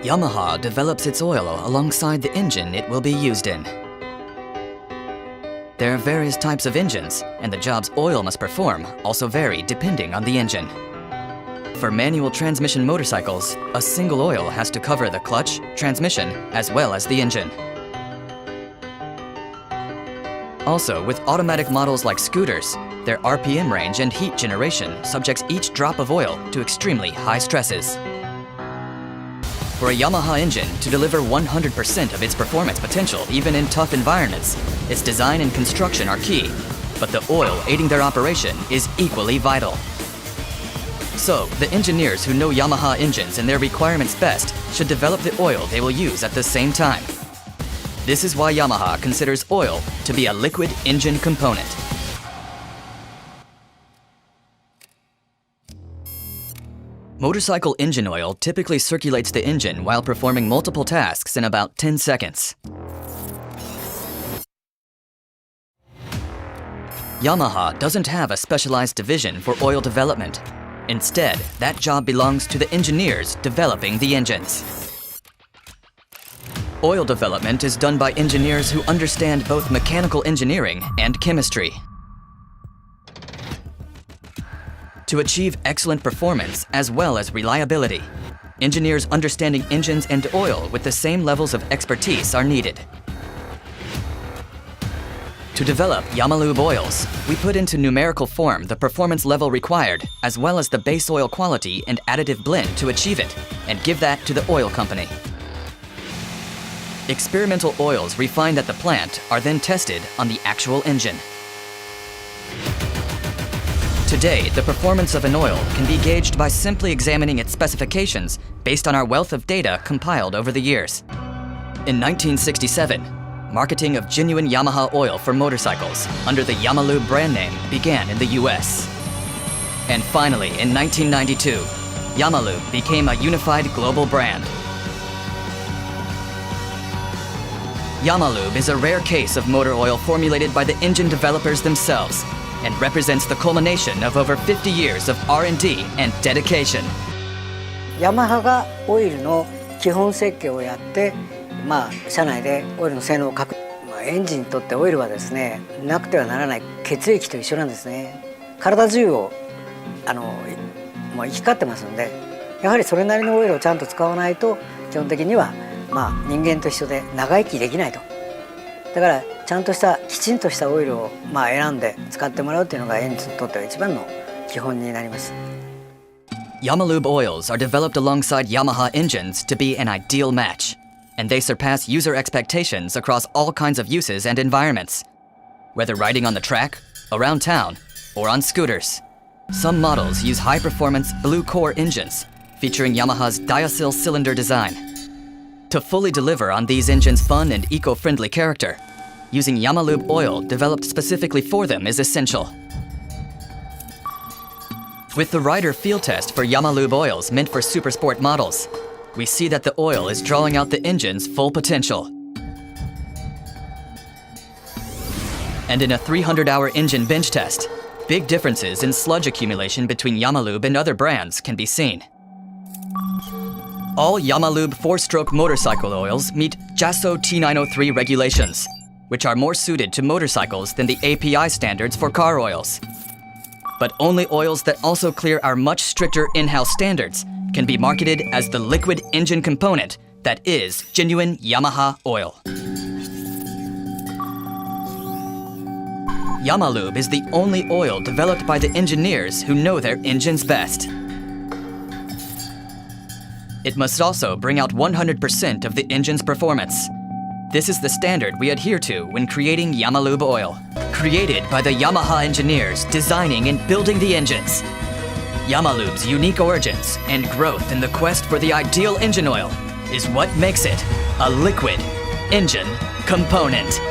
Yamaha develops its oil alongside the engine it will be used in. There are various types of engines, and the jobs oil must perform also vary depending on the engine. For manual transmission motorcycles, a single oil has to cover the clutch, transmission, as well as the engine. Also, with automatic models like scooters, their RPM range and heat generation subjects each drop of oil to extremely high stresses. For a Yamaha engine to deliver 100% of its performance potential even in tough environments, its design and construction are key, but the oil aiding their operation is equally vital. So, the engineers who know Yamaha engines and their requirements best should develop the oil they will use at the same time. This is why Yamaha considers oil to be a liquid engine component. Motorcycle engine oil typically circulates the engine while performing multiple tasks in about 10 seconds. Yamaha doesn't have a specialized division for oil development. Instead, that job belongs to the engineers developing the engines. Oil development is done by engineers who understand both mechanical engineering and chemistry. To achieve excellent performance as well as reliability, engineers understanding engines and oil with the same levels of expertise are needed. To develop Yamalube oils, we put into numerical form the performance level required, as well as the base oil quality and additive blend to achieve it, and give that to the oil company. Experimental oils refined at the plant are then tested on the actual engine. Today, the performance of an oil can be gauged by simply examining its specifications based on our wealth of data compiled over the years. In 1967, marketing of genuine Yamaha oil for motorcycles under the Yamalube brand name began in the US. And finally, in 1992, Yamalube became a unified global brand. Yamalube is a rare case of motor oil formulated by the engine developers themselves and represents the culmination of over 50 years of R&D and dedication. ヤマハがオイルの基本設計をやって、車内でオイルの性能を確認。エンジンにとってオイルはですね、なくてはならない血液と一緒なんですね。体中を行き交ってますので、やはりそれなりのオイルをちゃんと使わないと基本的には人間と一緒で長生きできないと。だからちゃんとしたきちんとしたオイルを選んで使ってもらうというのがエンジンにとっては一番の基本になります。Yamalube oils are developed alongside Yamaha engines to be an ideal match, and they surpass user expectations across all kinds of uses and environments, whether riding on the track, around town, or on scooters. Some models use high-performance blue core engines, featuring Yamaha's diacyl cylinder design. To fully deliver on these engines' fun and eco-friendly character, using Yamalube oil developed specifically for them is essential. With the rider field test for Yamalube oils meant for supersport models, we see that the oil is drawing out the engine's full potential. And in a 300-hour engine bench test, big differences in sludge accumulation between Yamalube and other brands can be seen. All Yamalube 4-stroke motorcycle oils meet JASO T903 regulations, which are more suited to motorcycles than the API standards for car oils. But only oils that also clear our much stricter in-house standards can be marketed as the liquid engine component that is genuine Yamaha oil. Yamalube is the only oil developed by the engineers who know their engines best. It must also bring out 100% of the engine's performance. This is the standard we adhere to when creating Yamalube oil, created by the Yamaha engineers designing and building the engines. Yamalube's unique origins and growth in the quest for the ideal engine oil is what makes it a liquid engine component.